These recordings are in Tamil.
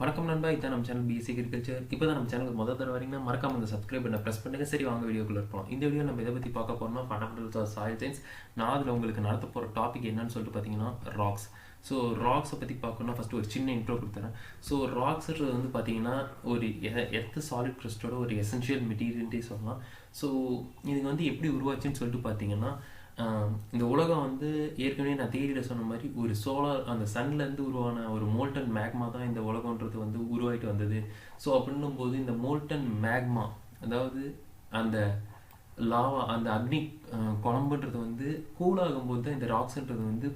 வணக்கம் நண்பா, இதான் நம்ம சேனல் BScAgriculture. இப்போ தான் நம்ம சேனலுக்கு முதல் தடவை வரீங்கன்னா மறக்காம அந்த சப்ஸ்கிரைப் பண்ண ப்ரெஸ் பண்ணுங்க. சரி, வாங்க வீடியோக்குள்ள இருப்போம். இந்த வீடியோ நம்ம எதை பற்றி பார்க்க போறோம்னா ஃபண்டமெண்டல்ஸ் ஆஃப் சாயில் சயின்ஸ். நான் அதில் உங்களுக்கு நடத்த போகிற டாபிக் என்னன்னு சொல்லிட்டு பார்த்தீங்கன்னா ராக்ஸ். ஸோ ராக்ஸை பற்றி பார்க்கணும்னா ஃபஸ்ட்டு ஒரு சின்ன இன்ட்ரோ கொடுத்துறேன். ஸோ ராக்ஸ்ன்றது வந்து பார்த்தீங்கன்னா ஒரு எர்த் சாலிட் கிறிஸ்டோட ஒரு எசென்ஷியல் மெட்டீரியல்ட்டே சொல்லலாம். ஸோ இதுக்கு வந்து எப்படி உருவாச்சுன்னு சொல்லிட்டு பார்த்தீங்கன்னா, இந்த உலகம் வந்து ஏற்கனவே நான் தேதியில் சொன்ன மாதிரி ஒரு சோலார் அந்த சன்லேருந்து உருவான ஒரு மோல்டன் மேக்மா தான் இந்த உலகன்றது வந்து உருவாகிட்டு வந்தது. ஸோ அப்படின்னும் போது இந்த மோல்டன் மேக்மா, அதாவது அந்த லாவா, அந்த அக்னி குழம்புன்றது வந்து கூலாகும்போது தான் இந்த ராக்ஸ்ன்றது வந்து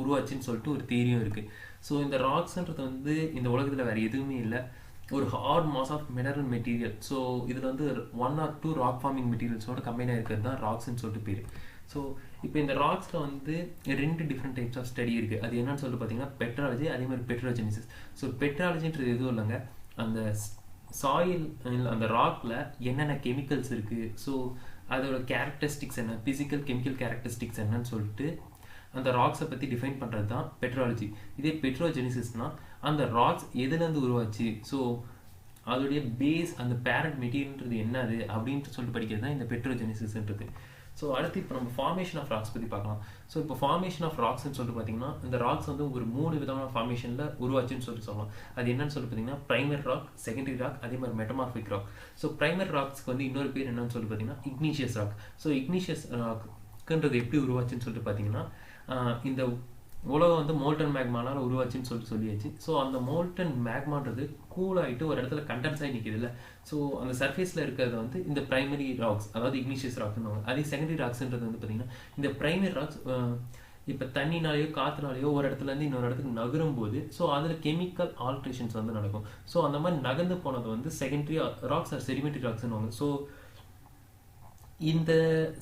உருவாச்சுன்னு சொல்லிட்டு ஒரு தியரியும் இருக்குது. ஸோ இந்த ராக்ஸ்ன்றது வந்து இந்த உலகத்தில் வேறு எதுவுமே இல்லை, ஒரு hard mass of mineral material. So இதில் வந்து 1 or 2 ராக் ஃபார்மிங் மெட்டீரியல்ஸோட கம்பைனாக இருக்கிறது தான் ராக்ஸ்ன்னு சொல்லிட்டு பேர். ஸோ இப்போ இந்த ராக்ஸில் வந்து 2 டிஃப்ரெண்ட் டைப்ஸ் ஆஃப் ஸ்டடி இருக்குது. அது என்னன்னு சொல்லிட்டு பார்த்தீங்கன்னா பெட்ராலஜி, அதே மாதிரி பெட்ரோஜெனிசிஸ். ஸோ பெட்ராலஜின்றது எதுவும் இல்லைங்க, அந்த சாயில் அந்த ராக்கில் என்னென்ன கெமிக்கல்ஸ் இருக்குது, ஸோ அதோட கேரக்டரிஸ்டிக்ஸ் என்ன, ஃபிசிக்கல் கெமிக்கல் கேரக்டரிஸ்டிக்ஸ் என்னன்னு சொல்லிட்டு அந்த ராக்ஸை பற்றி டிஃபைன் பண்ணுறது தான் பெட்ராலஜி. இதே பெட்ரோஜெனிசிஸ்னால் அந்த ராக்ஸ் எதுலேருந்து உருவாச்சு, ஸோ அதோடைய பேஸ், அந்த பேரண்ட் மெட்டீரியல்ன்றது என்னது அப்படின்ட்டு சொல்லிட்டு படிக்கிறது தான் இந்த பெட்ரோஜெனிசிஸ்ன்றது. ஸோ அடுத்து இப்போ நம்ம ஃபார்மேஷன் ஆஃப் ராக்ஸ் பற்றி பார்க்கலாம். ஸோ இப்போ ஃபார்மேஷன் ஆஃப் ராக்ஸ்ன்னு சொல்லிட்டு பார்த்தீங்கன்னா, இந்த ராக்ஸ் வந்து ஒரு 3 விதமான ஃபார்மேஷனில் உருவாச்சுன்னு சொல்லிட்டு சொல்லலாம். அது என்னன்னு சொல்லிட்டு பார்த்தீங்கன்னா பிரைமரி ராக், செகண்டரி ராக், அதே மாதிரி மெட்டமார்பிக் ராக். ஸோ பிரைமரி ராக்ஸ்க்கு வந்து இன்னொரு பேர் என்னன்னு சொல்லிட்டு பார்த்தீங்கன்னா இக்னீஷியஸ் ராக். ஸோ இக்னீஷியஸ் ராக்ன்றது எப்படி உருவாச்சுன்னு சொல்லிட்டு பார்த்தீங்கன்னா, இந்த உலகம் வந்து மோல்டன் மேக்மானால் உருவாச்சுன்னு சொல்லியாச்சு. ஸோ அந்த மோல்டன் மேக்மான்றது கூல் ஆகிட்டு ஒரு இடத்துல கண்டென்ஸ் ஆகி நிற்கிது இல்லை. ஸோ அந்த சர்ஃபேஸில் இருக்கிறது வந்து இந்த பிரைமரி ராக்ஸ், அதாவது இக்னிஷியஸ் ராக்ஸ்ன்னு. அதே செகண்டரி ராக்ஸ்ன்றது வந்து பார்த்தீங்கன்னா, இந்த பிரைமரி ராக்ஸ் இப்போ தண்ணினாலேயோ காற்றுனாலேயோ ஒரு இடத்துலேருந்து இன்னொரு இடத்துக்கு நகரும் போது ஸோ அதில் கெமிக்கல் ஆல்ட்ரேஷன்ஸ் வந்து நடக்கும். ஸோ அந்த மாதிரி நகர்ந்து போனது வந்து செகண்டரி ராக்ஸ் ஆர் செடிமெண்டரி ராக்ஸ்ன்னு. ஸோ இந்த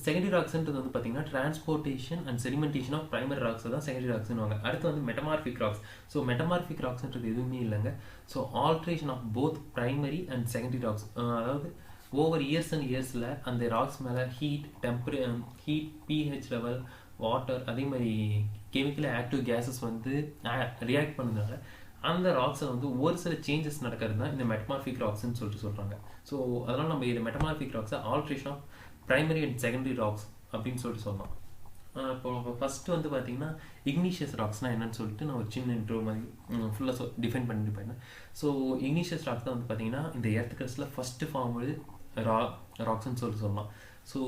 செகண்டரி ராக்ஸ்ன்றது வந்து பார்த்தீங்கன்னா transportation and sedimentation of primary rocks தான் செகண்டரி ராக்ஸ்னுவாங்க. அடுத்து வந்து மெட்டமார்பிக் ராக்ஸ். ஸோ மெட்டமார்பிக் ராக்ஸ்ன்றது எதுவுமே இல்லைங்க, so alteration of both primary and secondary rocks. அதாவது ஓவர் இயர்ஸ் அண்ட் இயர்ஸில் அந்த ராக்ஸ் மேலே heat, heat, pH level, water, அதே மாதிரி கெமிக்கல் ஆக்டிவ் கேஸஸ் வந்து ரியாக்ட் பண்ணதுனால அந்த ராக்ஸில் வந்து ஒரு சில சேஞ்சஸ் நடக்கிறது தான் இந்த மெட்டமார்பிக் ராக்ஸ்ன்னு சொல்கிறாங்க. ஸோ அதனால் நம்ம இது மெட்டமார்பிக் ராக்ஸை alteration of primary and secondary rocks அப்படின்னு சொல்லிட்டு சொல்லலாம். இப்போ ஃபஸ்ட்டு வந்து பார்த்தீங்கன்னா இக்னிஷியஸ் ராக்ஸ்னால் என்னன்னு சொல்லிட்டு நான் ஒரு சின்ன இன்ட்ரோ மாதிரி ஃபுல்லாக டிஃபைன் பண்ணிட்டு போயிருந்தேன். ஸோ இக்னிஷியஸ் ராக்ஸ் தான் வந்து பார்த்தீங்கன்னா இந்த எர்த் கிரஸ்டில் ஃபஸ்ட்டு ஃபார்ம் ராக்ஸ்ன்னு சொல்லிட்டு சொல்லலாம். ஸோ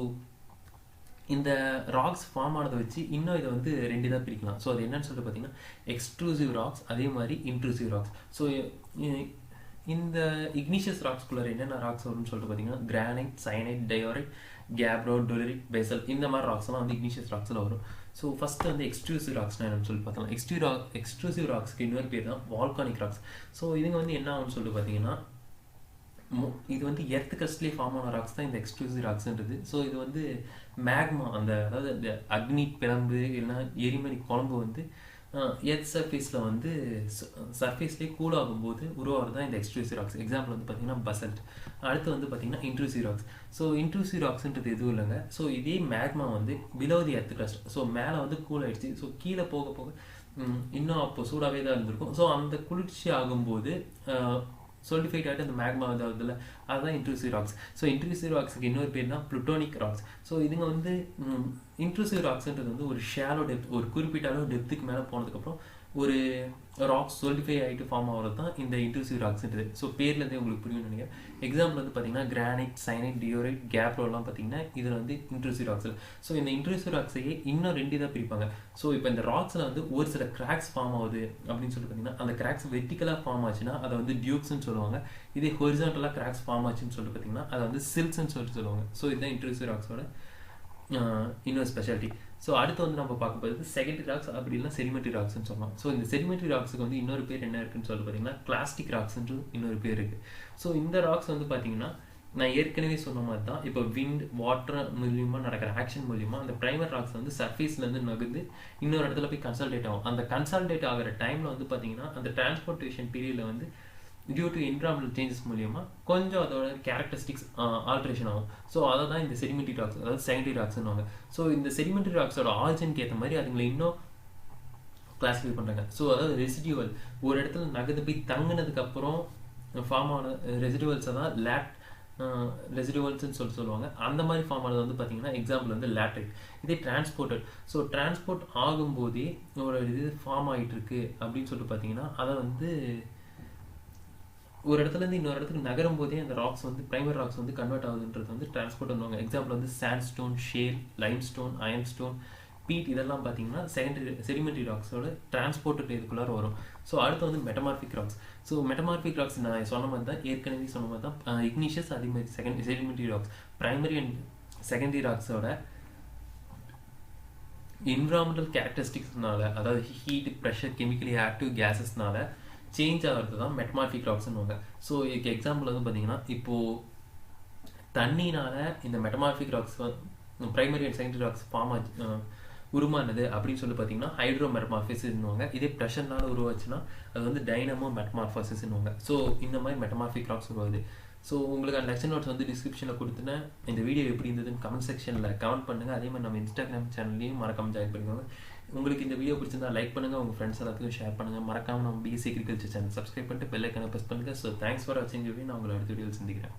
இந்த ராக்ஸ் ஃபார்ம் ஆனதை வச்சு இன்னும் இதை வந்து 2 இதாக பிரிக்கலாம். ஸோ அது என்னன்னு சொல்லிட்டு பார்த்தீங்கன்னா எக்ஸ்ட்ரூசிவ் ராக்ஸ், அதே மாதிரி இன்ட்ரூசிவ் ராக்ஸ். ஸோ இந்த இக்னிஷியஸ் ராக்ஸ்குள்ளே என்னென்ன ராக்ஸ் வரும்னு சொல்லிட்டு பார்த்தீங்கன்னா granite, cyanide, diorite, gabbro, டொலரிட், Basel, இந்த மாதிரி ராக்ஸ்லாம் வந்து இக்னிஷியஸ் ராக்ஸில் வரும். ஸோ ஃபஸ்ட்டு வந்து எக்ஸ்ட்ரூசிவ் ராக்ஸ்னால் என்னன்னு சொல்லி பார்த்தலாம். எக்ஸ்ட்ரூசிவ் ராக்ஸ்க்கு இன்னொரு பேர் தான் வால்கானிக் ராக்ஸ். ஸோ இதுங்க வந்து என்ன ஆகும்னு சொல்லிட்டு பார்த்தீங்கன்னா, இது வந்து எர்த் கிரஸ்ட்லேயே ஃபார்ம் ஆன ராக்ஸ் தான் இந்த எக்ஸ்ட்ரூசிவ் ராக்ஸ்ன்றது. ஸோ இது வந்து மேக்மா, அதாவது இந்த அக்னி பிளம்பு இல்லைன்னா எரிமலை குழம்பு வந்து எர்த் சர்ஃபேஸில் வந்து சர்ஃபேஸ்லேயே கூல் ஆகும்போது உருவாகிறது தான் இந்த எக்ஸ்ட்ரூசிவ் ராக்ஸ். எக்ஸாம்பிள் வந்து பார்த்தீங்கன்னா பசல்ட். அடுத்து வந்து பார்த்தீங்கன்னா இன்ட்ரூசிவ் ராக்ஸ். ஸோ இன்ட்ரூசிவ் ராக்ஸ்ன்றது எதுவும் இல்லைங்க, ஸோ இதே மேக்மா வந்து below the earth crust. So மேலே வந்து கூல் ஆகிடுச்சு, ஸோ கீழே போக போக இன்னும் அப்போ சூடாகவே தான் இருந்திருக்கும். ஸோ அந்த குளிர்ச்சி ஆகும்போது சொலிடிஃபைட் ஆகிட்டு அந்த மேக்மா இதாகுதுல்ல, அதுதான் இன்ட்ரூசிவ் ராக்ஸ். ஸோ இன்ட்ரூசிவ் ராக்ஸுக்கு இன்னொரு பேர் தான் புளுட்டோனிக் ராக்ஸ். ஸோ இதுங்க வந்து இன்ட்ரூசிவ் ராக்ஸ்ன்றது வந்து ஒரு ஷாலோ டெப்த், ஒரு குறிப்பிட்ட அளவு டெப்த்துக்கு மேலே போனதுக்கப்புறம் ஒரு ராக்ஸ் சொலிடிஃபை ஆகிட்டு ஃபார்ம் ஆகிறது தான் இந்த இன்ட்ரூசிவ் ராக்ஸ்ன்றது. ஸோ பேர்லேருந்தே உங்களுக்கு புரியும்னு நினைக்கிறேன். எக்ஸாம்பிள் வந்து பார்த்தீங்கன்னா கிரானைட், சைனைட், டியோரைட், கேப்ரோலாம் பார்த்தீங்கன்னா இதில் வந்து இன்ட்ரூசிவ் ராக்ஸில். ஸோ இந்த இன்ட்ரூசிவ் ராக்ஸையே இன்னும் 2 இதாக பிரிப்பாங்க. ஸோ இப்போ இந்த ராக்ஸில் வந்து ஒரு சில கிராக்ஸ் ஃபார்ம் ஆகுது அப்படின்னு சொல்லிட்டு பார்த்தீங்கன்னா, அந்த கிராக்ஸ் வெர்டிக்கலாக ஃபார்ம் ஆச்சுன்னா அதை வந்து டியூக்ஸ்ன்னு சொல்லுவாங்க. இதே ஹொரிசான்டலாக கிராக்ஸ் ஃபார்ம் ஆச்சுன்னு சொல்லிட்டு பார்த்தீங்கன்னா அதை வந்து சில்ஸ்ன்னு சொல்லிட்டு சொல்லுவாங்க. ஸோ இதுதான் இன்ட்ரூசிவ் ராக்ஸோட இன்னொரு ஸ்பெஷாலிட்டி. ஸோ அடுத்து வந்து நம்ம பார்க்க போகிறது செகண்டரி ராக்ஸ், அப்படி இல்லைனா செடிமெண்டரி ராக்ஸ்ன்னு சொல்லலாம். ஸோ இந்த செடிமெண்டரி ராக்ஸுக்கு வந்து இன்னொரு பேர் என்ன இருக்குன்னு சொல்லி பார்த்தீங்கன்னா கிளாஸ்டிக் ராக்ஸ்ன்ற இன்னொரு பேர் இருக்குது. ஸோ இந்த ராக்ஸ் வந்து பார்த்தீங்கன்னா நான் ஏற்கனவே சொன்ன மாதிரி தான், இப்போ விண்ட், வாட்டர் மூலியமாக நடக்கிற ஆக்ஷன் மூலியமாக அந்த பிரைமர் ராக்ஸ் வந்து சர்ஃபேஸ்லேருந்து நகர்ந்து இன்னொரு இடத்துல போய் கன்சல்டேட் ஆகும். அந்த கன்சல்டேட் ஆகிற டைமில் வந்து பார்த்தீங்கன்னா அந்த டிரான்ஸ்போர்ட்டேஷன் பீரியடில் வந்து டியூ டு என்விரான்மெண்டல் சேஞ்சஸ் மூலியமாக கொஞ்சம் அதோட கேரக்டரிஸ்டிக்ஸ் ஆல்ட்ரேஷன் ஆகும். ஸோ அதை தான் இந்த செடிமெண்டரி ராக்ஸ், அதாவது செகண்டரி ராக்ஸ்னுவாங்க. ஸோ இந்த செடிமெண்டரி ராக்ஸோட ஆரிஜினுக்கு ஏற்ற மாதிரி அதுங்களை இன்னும் கிளாஸிஃபை பண்ணுறாங்க. ஸோ அதாவது ரெசிடியூவல் ஒரு இடத்துல நகர்ந்து போய் தங்கினதுக்கப்புறம் ஃபார்ம் ஆன ரெசிடியூவல்ஸை தான் ரெசிடியூவல்ஸ்ன்னு சொல்லுவாங்க. அந்த மாதிரி ஃபார்ம் ஆனது வந்து பார்த்தீங்கன்னா எக்ஸாம்பிள் வந்து லேட்ரைட். இதே டிரான்ஸ்போர்ட்டட். ஸோ டிரான்ஸ்போர்ட் ஆகும்போதே ஒரு இது ஃபார்ம் ஆகிட்டு இருக்கு அப்படின்னு சொல்லிட்டு பார்த்தீங்கன்னா அதை வந்து ஒரு இடத்துலேருந்து இன்னொரு இடத்துக்கு நகரும் போதே அந்த ராக்ஸ் வந்து பிரைமரி ராக்ஸ் வந்து கன்வெர்ட் ஆகுதுன்றது வந்து டிரான்ஸ்போர்ட் பண்ணுவாங்க. எக்ஸாம்பிள் வந்து சாண்ட்ஸ்டோன், ஷேல், லைம்ஸ்டோன், அயன்ஸ்டோன், பீட் இதெல்லாம் பார்த்தீங்கன்னா செடிமெண்ட்ரி ராக்ஸோட டிரான்ஸ்போர்ட் இதுக்குள்ளார வரும். ஸோ அடுத்து வந்து metamorphic rocks. So metamorphic rocks நான் சொன்ன மாதிரி தான், ஏற்கனவே சொன்ன மாதிரி தான் இக்னிஷியஸ், அதே மாதிரி sedimentary rocks. Primary and secondary ராக்ஸோட என்விரான்மெண்டல் கேரக்டரிஸ்டிக்ஸ்னால, அதாவது ஹீட், ப்ரெஷர், கெமிக்கலி ஆக்டிவ் கேஸஸ்னால சேஞ்ச் ஆகிறது தான் மெட்டமார்பிக் ராக்ஸ்னுவாங்க. ஸோ இதுக்கு எக்ஸாம்பிள் வந்து பார்த்தீங்கன்னா இப்போது தண்ணினால இந்த metamorphic rocks primary and secondary rocks form ஆச்சு உருமானது அப்படின்னு சொல்லி பார்த்தீங்கன்னா ஹைட்ரோ மெட்டமார்பிசிஸ்னுவாங்க. இதே ப்ரெஷர்னால உருவாச்சுன்னா அது வந்து டைனமோ மெட்டமார்பாசிஸ்னுவாங்க. ஸோ இந்த மாதிரி மெட்டமார்பிக் ராக்ஸ் உருவாகுது. ஸோ உங்களுக்கு அந்த லெக்சர் நோட்ஸ் வந்து டிஸ்கிரிப்ஷனில் கொடுத்துனேன். இந்த வீடியோ எப்படி இருந்ததுன்னு கமெண்ட் செக்ஷனில் கமெண்ட் பண்ணுங்கள். அதே மாதிரி நம்ம இன்ஸ்டாகிராம் சேனல்லையும் மறக்காமல் ஜாயின் பண்ணிக்கோங்க. உங்களுக்கு இந்த வீடியோ பிடிச்சிருந்தா லைக் பண்ணுங்கள், உங்கள் ஃப்ரெண்ட்ஸ் எல்லாத்துக்கும் ஷேர் பண்ணுங்கள். மறக்காமல் நம்ம BScAgriculture சேனல் சப்ஸ்கிரைப் பண்ணிட்டு பெல் ஐக்கானை ப்ரெஸ் பண்ணுங்கள். ஸோ தேங்க்ஸ் ஃபார் வாட்சிங் வீடியோ. நான் உங்களை அடுத்த வீடியோவில் சந்திக்கிறேன்.